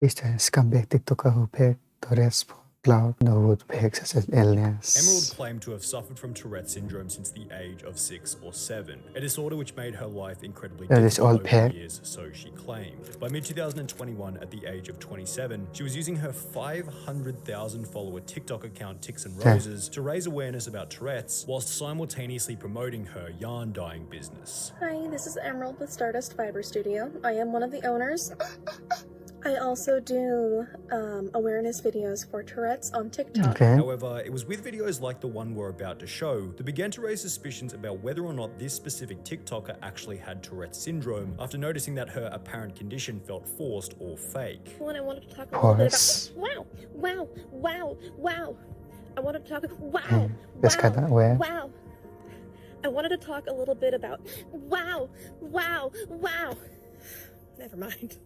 Is a scumbag TikToker who paid Tourettes for Clout, no would pay such an illness. Emerald claimed to have suffered from Tourette's syndrome since the age of 6 or 7, a disorder which made her life incredibly difficult over the years, so she claimed. By mid-2021, at the age of 27, she was using her 500,000 follower TikTok account ticsandroses to raise awareness about Tourette's, whilst simultaneously promoting her yarn dyeing business. Hi, this is Emerald with Stardust Fiber Studio. I am one of the owners. I also do awareness videos for Tourette's on TikTok. Okay. However, it was with videos like the one we're about to show that began to raise suspicions about whether or not this specific TikToker actually had Tourette's syndrome after noticing that her apparent condition felt forced or fake. Well, I wanted to talk a little bit about wow. I wanted to talk wow. I wanted to talk a little bit about wow. Never mind.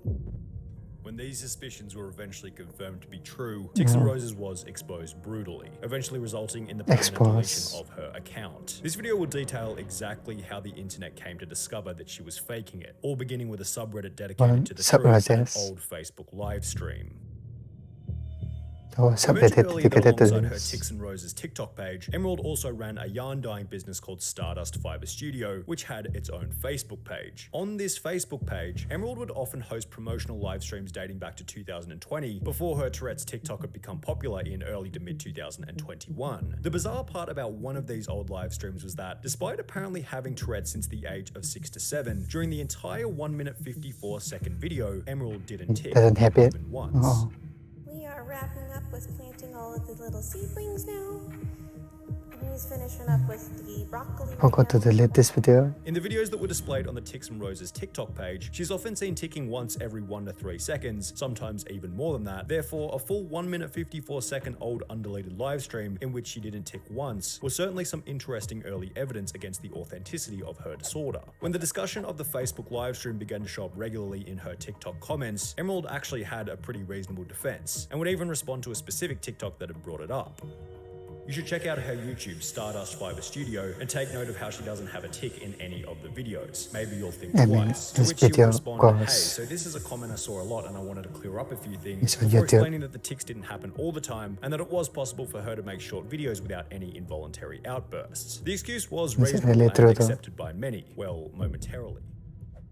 When these suspicions were eventually confirmed to be true, ticsandroses was exposed brutally, eventually resulting in the permanent deletion of her account. This video will detail exactly how the internet came to discover that she was faking it, all beginning with a subreddit dedicated to the Tourettes and an old Facebook live stream. I mentioned earlier that alongside her ticsandroses TikTok page, Emerald also ran a yarn dyeing business called Stardust Fiber Studio, which had its own Facebook page. On this Facebook page, Emerald would often host promotional live streams dating back to 2020, before her Tourette's TikTok had become popular in early to mid 2021. The bizarre part about one of these old live streams was that, despite apparently having Tourette's since the age of 6 to 7, during the entire 1 minute 54-second video, Emerald didn't tick even once. We are wrapping up with planting all of the little seedlings now. And he's finishing up with the broccoli. Forgot to delete this video. In the videos that were displayed on the ticsandroses TikTok page, she's often seen ticking once every 1 to 3 seconds, sometimes even more than that. Therefore, a full 1 minute 54-second old undeleted live stream in which she didn't tick once was certainly some interesting early evidence against the authenticity of her disorder. When the discussion of the Facebook live stream began to show up regularly in her TikTok comments, Emerald actually had a pretty reasonable defense, and would even respond to a specific TikTok that had brought it up. You should check out her YouTube, Stardust Fiber Studio, and take note of how she doesn't have a tick in any of the videos. Maybe you'll think twice. To which she will respond, hey, so this is a comment I saw a lot and I wanted to clear up a few things, before explaining that the ticks didn't happen all the time and that it was possible for her to make short videos without any involuntary outbursts. The excuse was reasonable and accepted by many, well, momentarily.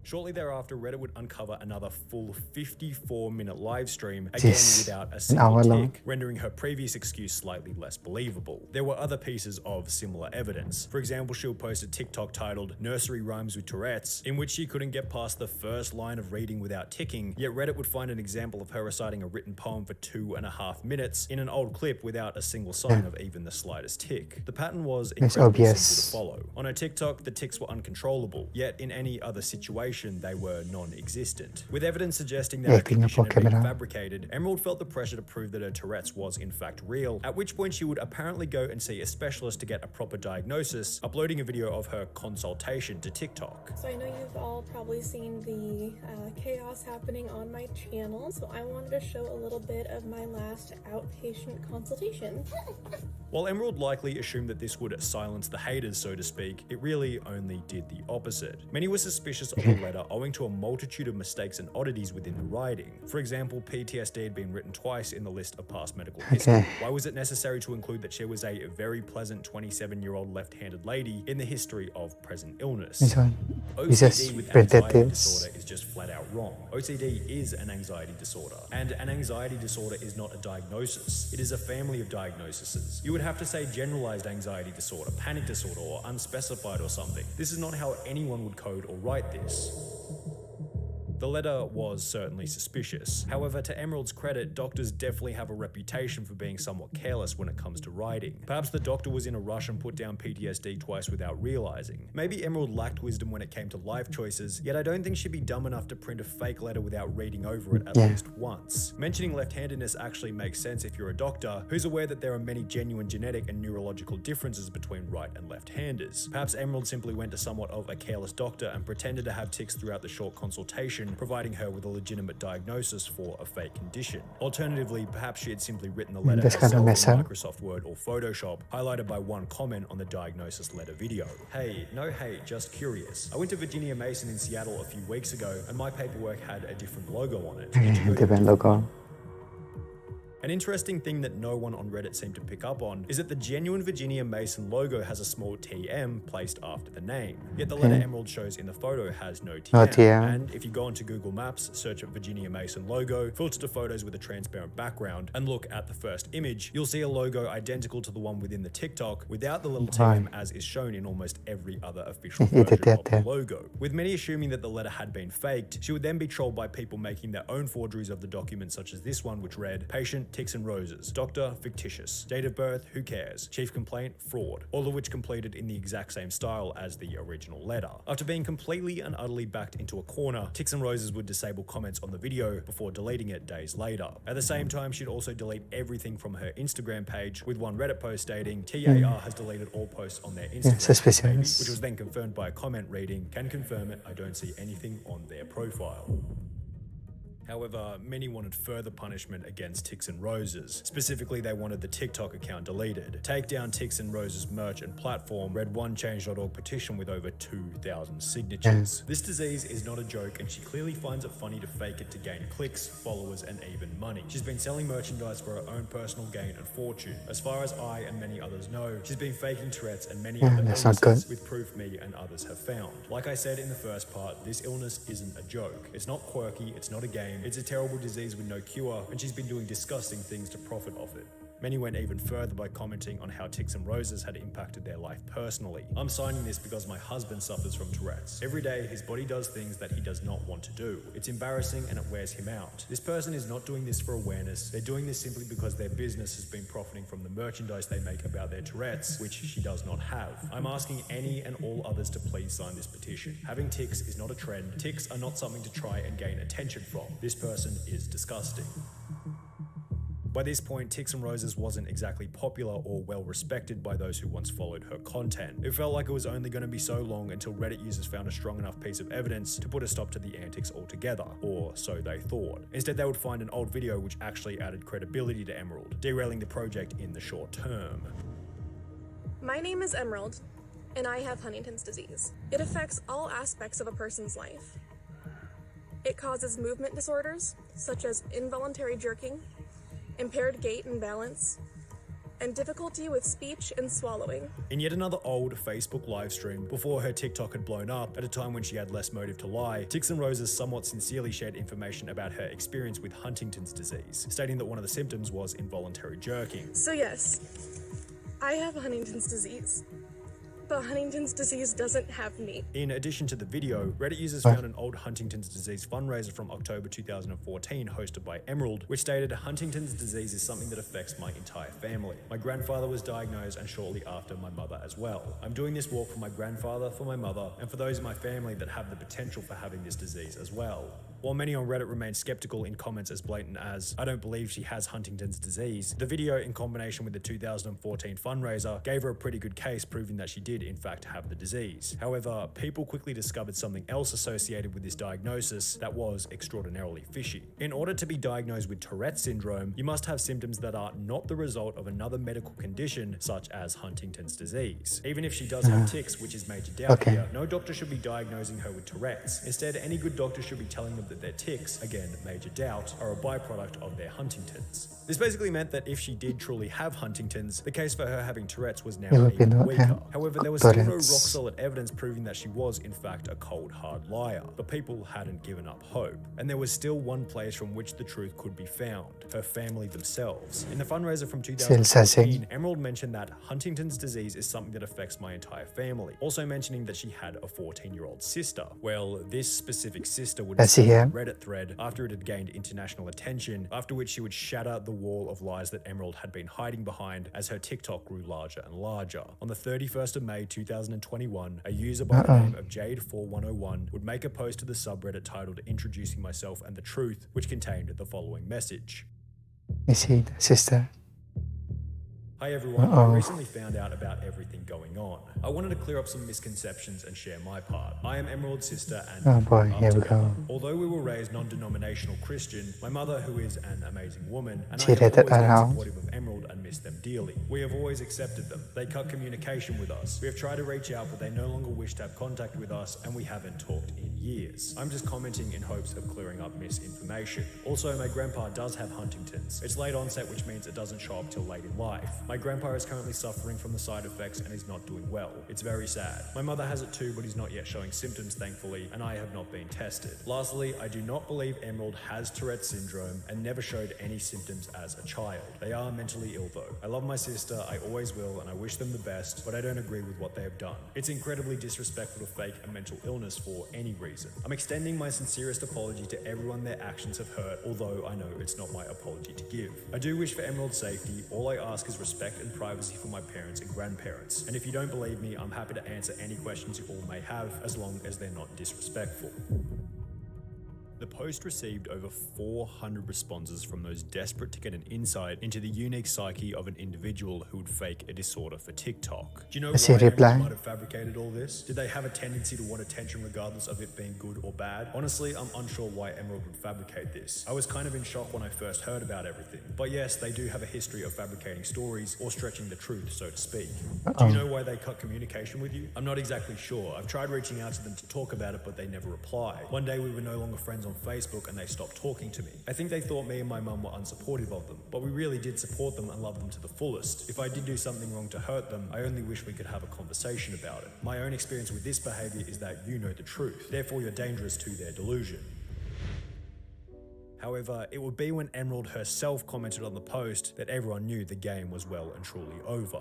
Shortly thereafter, Reddit would uncover another full 54-minute live stream, again without a single tick, rendering her previous excuse slightly less believable. There were other pieces of similar evidence. For example, she'll post a TikTok titled "Nursery Rhymes with Tourette's," in which she couldn't get past the first line of reading without ticking, yet Reddit would find an example of her reciting a written poem for 2.5 minutes in an old clip without a single sign of even the slightest tick. The pattern was incredibly simple to follow. On her TikTok, the ticks were uncontrollable, yet in any other situation, they were non-existent. With evidence suggesting that her condition had been fabricated, Emerald felt the pressure to prove that her Tourette's was in fact real, at which point she would apparently go and see a specialist to get a proper diagnosis, uploading a video of her consultation to TikTok. So I know you've all probably seen the chaos happening on my channel, so I wanted to show a little bit of my last outpatient consultation. While Emerald likely assumed that this would silence the haters, so to speak, it really only did the opposite. Many were suspicious of the letter owing to a multitude of mistakes and oddities within the writing. For example, PTSD had been written twice in the list of past medical history. Why was it necessary to include that she was a very pleasant 27-year-old left-handed lady in the history of present illness? OCD with anxiety disorder is just flat out wrong. OCD is an anxiety disorder, and an anxiety disorder is not a diagnosis. It is a family of diagnoses. You would have to say generalized anxiety disorder, panic disorder, or unspecified or something. This is not how anyone would code or write this. The letter was certainly suspicious. However, to Emerald's credit, doctors definitely have a reputation for being somewhat careless when it comes to writing. Perhaps the doctor was in a rush and put down PTSD twice without realizing. Maybe Emerald lacked wisdom when it came to life choices, yet I don't think she'd be dumb enough to print a fake letter without reading over it at least once. Mentioning left-handedness actually makes sense if you're a doctor who's aware that there are many genuine genetic and neurological differences between right and left-handers. Perhaps Emerald simply went to somewhat of a careless doctor and pretended to have tics throughout the short consultation, information, providing her with a legitimate diagnosis for a fake condition. Alternatively, perhaps she had simply written the letter This kind herself of in mess up. Microsoft Word or Photoshop, highlighted by one comment on the diagnosis letter video. Hey, no hate, just curious. I went to Virginia Mason in Seattle a few weeks ago, and my paperwork had a different logo on it. Did you go to a Different different logo. one? An interesting thing that no one on Reddit seemed to pick up on is that the genuine Virginia Mason logo has a small TM placed after the name. Yet the letter Emerald shows in the photo has no TM. No TM. And if you go onto Google Maps, search Virginia Mason logo, filter to photos with a transparent background, and look at the first image, you'll see a logo identical to the one within the TikTok without the little TM as is shown in almost every other official version of the logo. With many assuming that the letter had been faked, she would then be trolled by people making their own forgeries of the document, such as this one, which read, "Patient, Ticks and Roses. Doctor, fictitious. Date of birth, who cares. Chief complaint, fraud." All of which completed in the exact same style as the original letter. After being completely and utterly backed into a corner, Ticks and Roses would disable comments on the video before deleting it days later. At the same time, she'd also delete everything from her Instagram page, with one Reddit post stating, "TAR has deleted all posts on their Instagram suspicious. page," which was then confirmed by a comment reading, "Can confirm it, I don't see anything on their profile." However, many wanted further punishment against Ticks and Roses. Specifically, they wanted the TikTok account deleted. Take down Ticks and Roses merch and platform read one change.org petition with over 2,000 signatures. This disease is not a joke, and she clearly finds it funny to fake it to gain clicks, followers, and even money. She's been selling merchandise for her own personal gain and fortune. As far as I and many others know, she's been faking Tourette's and many other that's not illnesses, good. with proof me and others have found. Like I said in the first part, this illness isn't a joke. It's not quirky, it's not a game. It's a terrible disease with no cure, and she's been doing disgusting things to profit off it. Many went even further by commenting on how Ticks and Roses had impacted their life personally. I'm signing this because my husband suffers from Tourette's. Every day, his body does things that he does not want to do. It's embarrassing and it wears him out. This person is not doing this for awareness. They're doing this simply because their business has been profiting from the merchandise they make about their Tourette's, which she does not have. I'm asking any and all others to please sign this petition. Having tics is not a trend. Tics are not something to try and gain attention from. This person is disgusting. By this point, Ticks and Roses wasn't exactly popular or well respected by those who once followed her content. It felt like it was only going to be so long until Reddit users found a strong enough piece of evidence to put a stop to the antics altogether, or so they thought. Instead, they would find an old video which actually added credibility to Emerald, derailing the project in the short term. My name is Emerald, and I have Huntington's disease. It affects all aspects of a person's life. It causes movement disorders, such as involuntary jerking, impaired gait and balance, and difficulty with speech and swallowing. In yet another old Facebook livestream, before her TikTok had blown up, at a time when she had less motive to lie, Ticks and Roses somewhat sincerely shared information about her experience with Huntington's disease, stating that one of the symptoms was involuntary jerking. So yes, I have Huntington's disease. But Huntington's disease doesn't have me. In addition to the video, Reddit users found an old Huntington's disease fundraiser from October 2014 hosted by Emerald, which stated, "Huntington's disease is something that affects my entire family. My grandfather was diagnosed and shortly after my mother as well. I'm doing this walk for my grandfather, for my mother, and for those in my family that have the potential for having this disease as well." While many on Reddit remained skeptical in comments as blatant as, "I don't believe she has Huntington's disease," the video in combination with the 2014 fundraiser gave her a pretty good case proving that she did in fact have the disease. However, people quickly discovered something else associated with this diagnosis that was extraordinarily fishy. In order to be diagnosed with Tourette's syndrome, you must have symptoms that are not the result of another medical condition such as Huntington's disease. Even if she does have tics, which is major doubt here, no doctor should be diagnosing her with Tourette's. Instead, any good doctor should be telling them that their tics, again major doubt, are a byproduct of their Huntington's. This basically meant that if she did truly have Huntington's, the case for her having Tourette's was now even weaker. However, there was still no rock-solid evidence proving that she was in fact a cold, hard liar, but people hadn't given up hope. And there was still one place from which the truth could be found: her family themselves. In the fundraiser from 2014, Emerald mentioned that Huntington's disease is something that affects my entire family, also mentioning that she had a 14-year-old sister. Well, this specific sister would Reddit thread after it had gained international attention, after which she would shatter the wall of lies that Emerald had been hiding behind as her TikTok grew larger and larger. On the 31st of May 2021, a user by the name of Jade4101 would make a post to the subreddit titled "Introducing Myself and the Truth," which contained the following message. Is he the sister? Hi everyone, I recently found out about everything going on. I wanted to clear up some misconceptions and share my part. I am Emerald's sister and Oh we boy, grew up here we together. go. Although we were raised non-denominational Christian, my mother, who is an amazing woman, and I She have let it always been around. supportive of Emerald and miss them dearly. We have always accepted them. They cut communication with us. We have tried to reach out, but they no longer wish to have contact with us, and we haven't talked in years. I'm just commenting in hopes of clearing up misinformation. Also, my grandpa does have Huntington's. It's late onset, which means it doesn't show up till late in life. My grandpa is currently suffering from the side effects and is not doing well. It's very sad. My mother has it too, but is not yet showing symptoms, thankfully, and I have not been tested. Lastly, I do not believe Emerald has Tourette's syndrome and never showed any symptoms as a child. They are mentally ill though. I love my sister, I always will, and I wish them the best, but I don't agree with what they have done. It's incredibly disrespectful to fake a mental illness for any reason. I'm extending my sincerest apology to everyone their actions have hurt, although I know it's not my apology to give. I do wish for Emerald's safety. All I ask is respect and privacy for my parents and grandparents. And if you don't believe me, I'm happy to answer any questions you all may have, as long as they're not disrespectful. The post received over 400 responses from those desperate to get an insight into the unique psyche of an individual who would fake a disorder for TikTok. Do you know Does he why reply? Emerald might have fabricated all this? Did they have a tendency to want attention regardless of it being good or bad? Honestly, I'm unsure why Emerald would fabricate this. I was kind of in shock when I first heard about everything. But yes, they do have a history of fabricating stories or stretching the truth, so to speak. Do you know why they cut communication with you? I'm not exactly sure. I've tried reaching out to them to talk about it, but they never reply. One day we were no longer friends on Facebook and they stopped talking to me. I think they thought me and my mum were unsupportive of them, but we really did support them and love them to the fullest. If I did do something wrong to hurt them, I only wish we could have a conversation about it. My own experience with this behavior is that you know the truth, therefore you're dangerous to their delusion. However, it would be when Emerald herself commented on the post that everyone knew the game was well and truly over.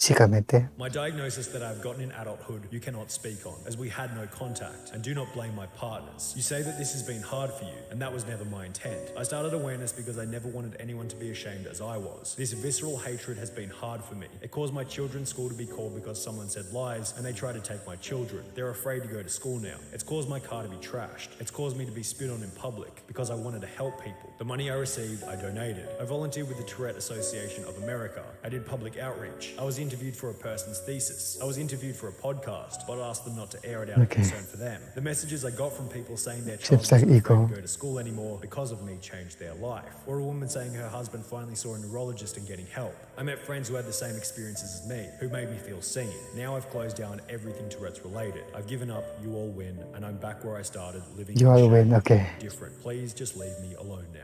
She commented. My diagnosis that I've gotten in adulthood you cannot speak on, as we had no contact, and do not blame my partners. You say that this has been hard for you, and that was never my intent. I started awareness because I never wanted anyone to be ashamed as I was. This visceral hatred has been hard for me. It caused my children's school to be called because someone said lies, and they tried to take my children. They're afraid to go to school now. It's caused my car to be trashed. It's caused me to be spit on in public, because I wanted to help people. The money I received, I donated. I volunteered with the Tourettes Association of America. I did public outreach. I was interviewed for a person's thesis. I was interviewed for a podcast, but asked them not to air it out of concern for them. The messages I got from people saying their child Seems like wasn't afraid ego. to go to school anymore because of me changed their life. Or a woman saying her husband finally saw a neurologist and getting help. I met friends who had the same experiences as me, who made me feel seen. Now I've closed down everything Tourette's related. I've given up, you all win, and I'm back where I started, living You in all shame. win, okay. Different. Please just leave me alone now.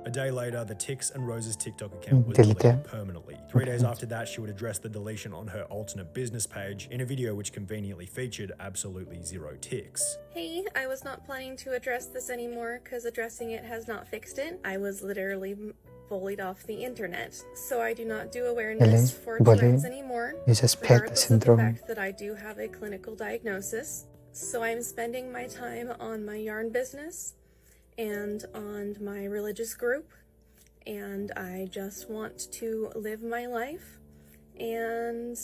A day later, the Tics and Roses TikTok account was Delete deleted it. permanently. 3 days after that, she would address the deletion on her alternate business page in a video which conveniently featured absolutely zero tics. Hey, I was not planning to address this anymore because addressing it has not fixed it. I was literally bullied off the internet. So I do not do awareness for Tourette's anymore, You just pegged the regardless of the syndrome. fact that I do have a clinical diagnosis. So I'm spending my time on my yarn business and on my religious group, and I just want to live my life, and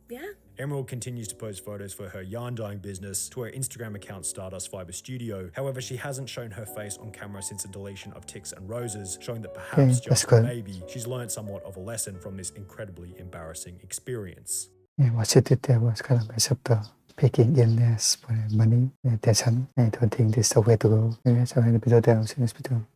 yeah. Emerald continues to post photos for her yarn dyeing business to her Instagram account Stardust Fiber Studio. However, she hasn't shown her face on camera since the deletion of Tics and Roses, showing that perhaps, Okay, that's just good. maybe, she's learned somewhat of a lesson from this incredibly embarrassing experience. Yeah, what she did there was kind of messed up the picking illness for money, attention. I don't think this is the way to go. Maybe I'll see you in the next video.